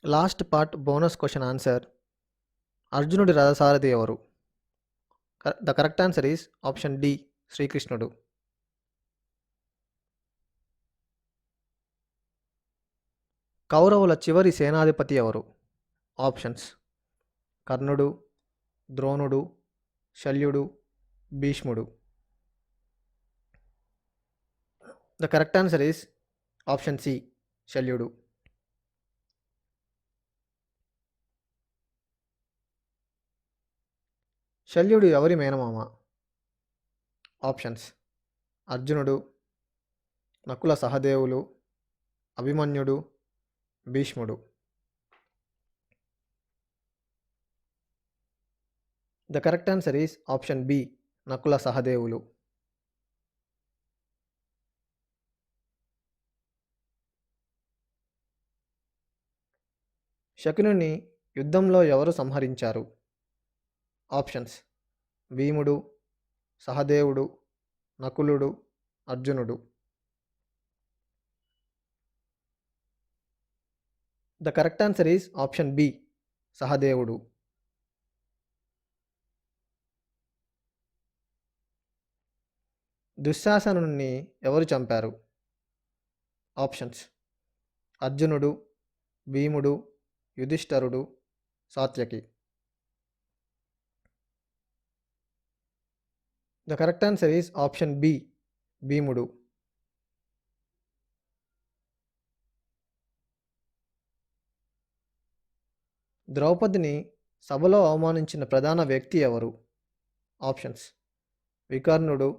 Last part bonus question answer. అర్జునుడి రథసారథి ఎవరు? The correct answer is option D, శ్రీకృష్ణుడు. కౌరవుల చివరి సేనాధిపతి ఎవరు? ఆప్షన్స్: కర్ణుడు, ద్రోణుడు, శల్యుడు, భీష్ముడు. The correct answer is option C, శల్యుడు. శల్యుడు ఎవరి మేనమామ? ఆప్షన్స్: అర్జునుడు, నకుల సహదేవులు, అభిమన్యుడు, భీష్ముడు. The correct answer is option B, నకుల సహదేవులు. శకునుని యుద్ధంలో ఎవరు సంహరించారు? ఆప్షన్స్: భీముడు, సహదేవుడు, నకులుడు, అర్జునుడు. The correct answer is option B, సహదేవుడు. దుశ్శాసనుని ఎవరు చంపారు? ఆప్షన్స్: అర్జునుడు, భీముడు, యుధిష్ఠరుడు, Satyaki. The correct answer is option B, భీముడు. ద్రౌపదిని సభలో అవమానించిన ప్రధాన వ్యక్తి ఎవరు? ఆప్షన్స్: వికర్ణుడు,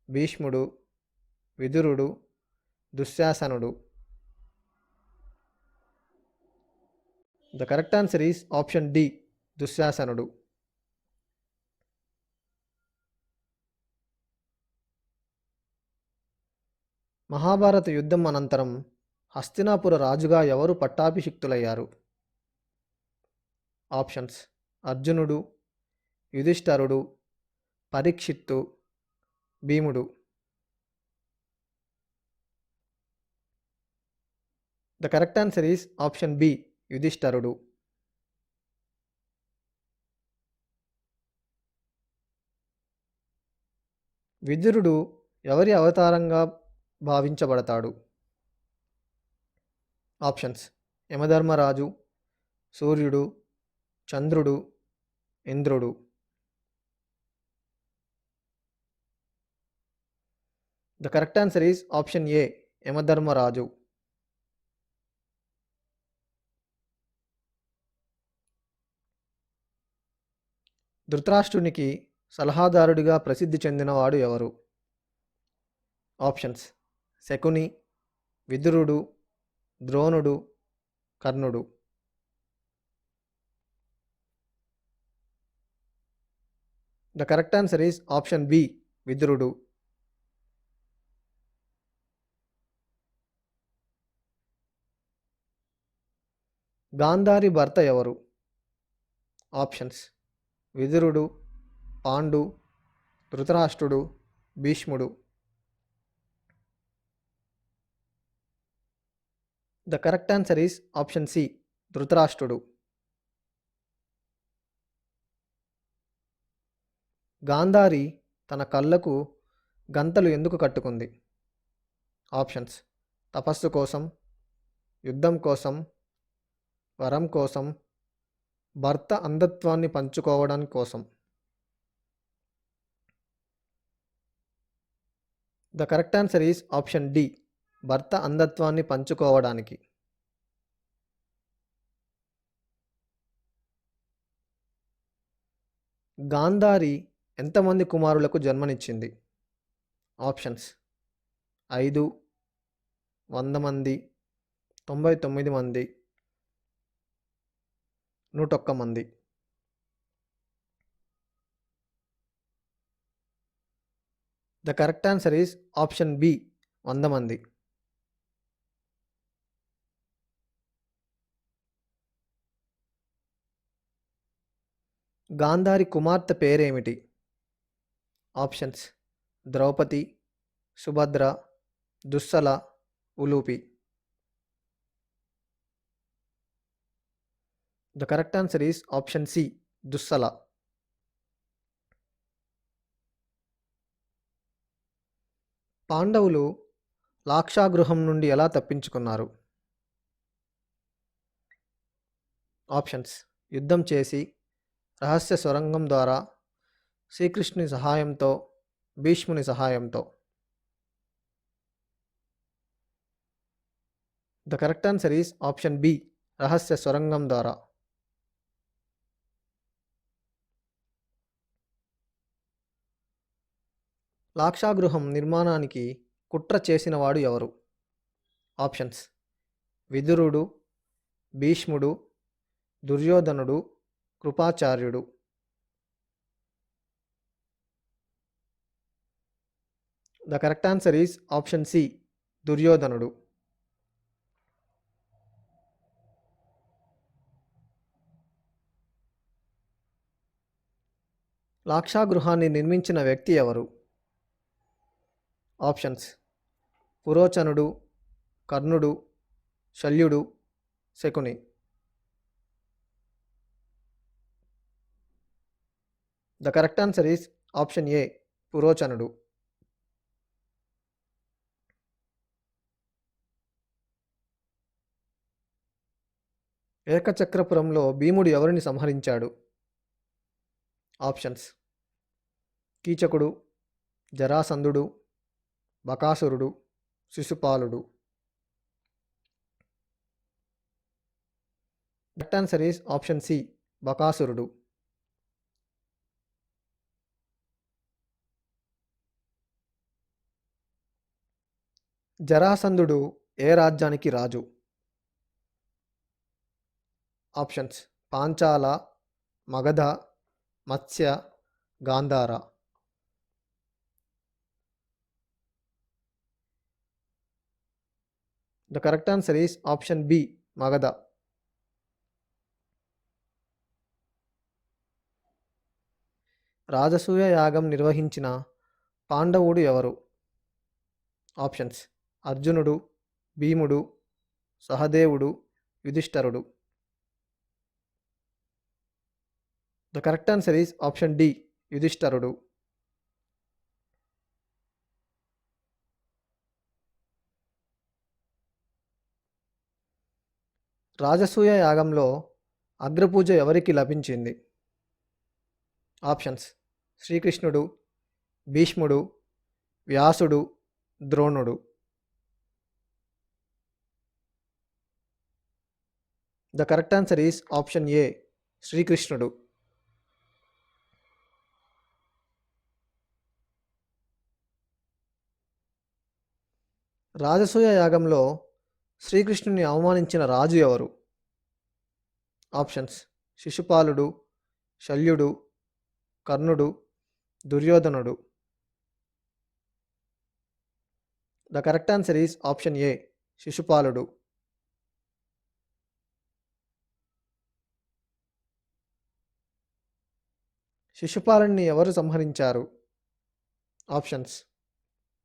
భీష్ముడు, విదురుడు, దుశ్శాసనుడు. The correct answer is option D, దుశ్శాసనుడు. మహాభారత యుద్ధం అనంతరం హస్తినాపుర రాజుగా ఎవరు పట్టాభిషిక్తులయ్యారు? ఆప్షన్స్: అర్జునుడు, యుధిష్ఠరుడు, పరీక్షిత్తు, భీముడు. The correct answer is option B, యుధిష్ఠరుడు. విదురుడు ఎవరి అవతారంగా భావించబడతాడు? ఆప్షన్స్: యమధర్మరాజు, సూర్యుడు, చంద్రుడు, ఇంద్రుడు. The correct answer is option A, Yamadharmaraju. ధృతరాష్ట్రునికి సలహాదారుడిగా ప్రసిద్ధి చెందినవాడు ఎవరు? ఆప్షన్స్: శకుని, విదురుడు, ద్రోణుడు, కర్ణుడు. The correct answer is option B, విదురుడు. గాంధారి భర్త ఎవరు? ఆప్షన్స్: విదురుడు, పాండు, ధృతరాష్ట్రుడు, భీష్ముడు. The correct answer is option C, ధృతరాష్ట్రుడు. గాంధారి తన కళ్ళకు గంతలు ఎందుకు కట్టుకుంది? ఆప్షన్స్: తపస్సు కోసం, యుద్ధం కోసం, వరం కోసం, భర్త అంధత్వాన్ని పంచుకోవడం కోసం. The correct answer is option D, భర్త అంధత్వాన్ని పంచుకోవడానికి. గాంధారి ఎంతమంది కుమారులకు జన్మనిచ్చింది? ఆప్షన్స్: 5, 100 మంది, 99 మంది, 101 మంది. The correct answer is option B, 100 మంది. గాంధారి కుమార్తె పేరేమిటి? Options: Draupadi, Subhadra, Dussala, Ulupi. The correct answer is option C, Dussala. పాండవులు లాక్షాగృహం నుండి ఎలా తప్పించుకున్నారు? ఆప్షన్స్: యుద్ధం చేసి, రహస్య సొరంగం ద్వారా, శ్రీకృష్ణుని సహాయంతో, భీష్ముని సహాయంతో. The correct answer is option B, రహస్య సొరంగం ద్వారా. లాక్షాగృహం నిర్మాణానికి కుట్ర చేసినవాడు ఎవరు? ఆప్షన్స్: విదురుడు, భీష్ముడు, దుర్యోధనుడు, కృపాచార్యుడు. The correct answer is option C, దుర్యోధనుడు. లాక్షాగృహాన్ని నిర్మించిన వ్యక్తి ఎవరు? ఆప్షన్స్: పురోచనుడు, కర్ణుడు, శల్యుడు, శకుని. The correct answer is option A, పురోచనుడు. ఏకచక్రపురంలో భీముడు ఎవరిని సంహరించాడు? ఆప్షన్స్: కీచకుడు, జరాసంధుడు, బకాసురుడు, శిశుపాలుడు. Correct answer is option C, బకాసురుడు. జరాసంధుడు ఏ రాజ్యానికి రాజు? Options: Panchala, Magadha, Matsya, Gandhara. The correct answer is option B, Magadha. రాజసూయ యాగం నిర్వహించిన పాండవుడు ఎవరు? ఆప్షన్స్: అర్జునుడు, భీముడు, సహదేవుడు, యుధిష్ఠరుడు. The correct answer is option D, యుధిష్ఠరుడు. రాజసూయ యాగంలో అగ్రపూజ ఎవరికి లభించింది? ఆప్షన్స్: శ్రీకృష్ణుడు, భీష్ముడు, వ్యాసుడు, ద్రోణుడు. The correct answer is option ఏ, శ్రీకృష్ణుడు. రాజసూయ యాగంలో శ్రీకృష్ణుని అవమానించిన రాజు ఎవరు? ఆప్షన్స్: శిశుపాలుడు, శల్యుడు, కర్ణుడు, దుర్యోధనుడు. The correct answer is option A, శిశుపాలుడు. శిశుపాలుని ఎవరు సంహరించారు? ఆప్షన్స్: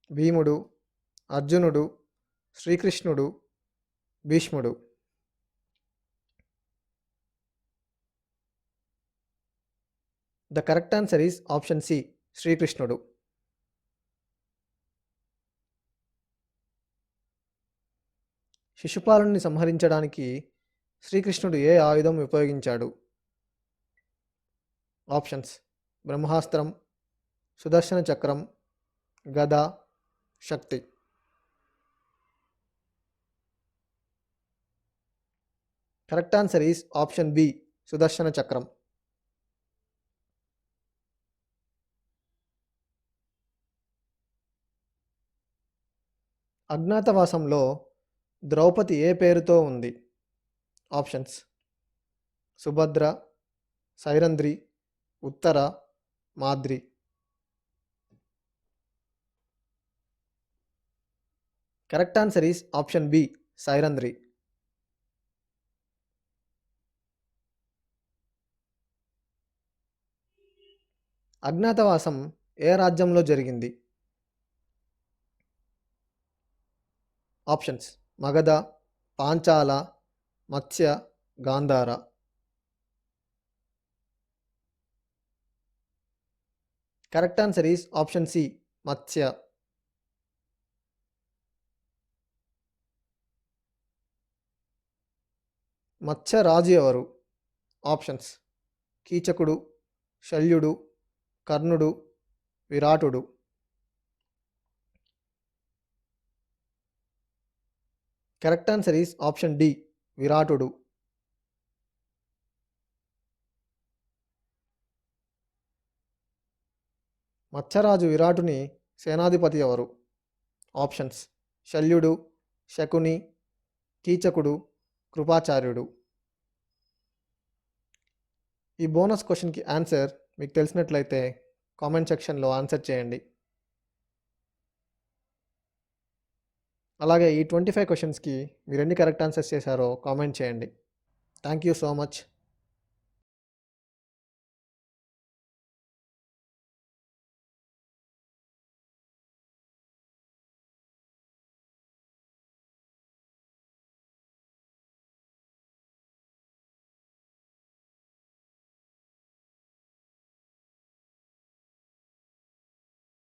భీముడు, అర్జునుడు, శ్రీకృష్ణుడు, భీష్ముడు. The correct answer is option C, శ్రీకృష్ణుడు. శిశుపాలుని సంహరించడానికి శ్రీకృష్ణుడు ఏ ఆయుధం ఉపయోగించాడు? ఆప్షన్స్: బ్రహ్మాస్త్రం, సుదర్శన చక్రం, గద, శక్తి. Correct answer is option B, Sudarshana చక్రం. అజ్ఞాతవాసంలో ద్రౌపది ఏ పేరుతో ఉంది? Options: Subhadra, Sairandhri, Uttara, Madri. Correct answer is option B, Sairandhri. అజ్ఞాతవాసం ఏ రాజ్యంలో జరిగింది? Options: Magadha, Panchala, Matsya, Gandhara. Correct answer is option C, Matsya. మత్స్యరాజు ఎవరు? ఆప్షన్స్: కీచకుడు, శల్యుడు, కర్ణుడు, విరాటుడు. Correct answer is option D, విరాటుడు. మత్స్యరాజు విరాటుని సేనాధిపతి ఎవరు? ఆప్షన్స్: శల్యుడు, శకుని, కీచకుడు, కృపాచార్యుడు. ఈ బోనస్ క్వశ్చన్కి ఆన్సర్ మీకు తెలిసినట్లయితే కామెంట్ సెక్షన్లో ఆన్సర్ చేయండి. అలాగే ఈ 25 క్వశ్చన్స్కి మీరు ఎన్ని కరెక్ట్ ఆన్సర్స్ చేశారో కామెంట్ చేయండి. Thank you so much.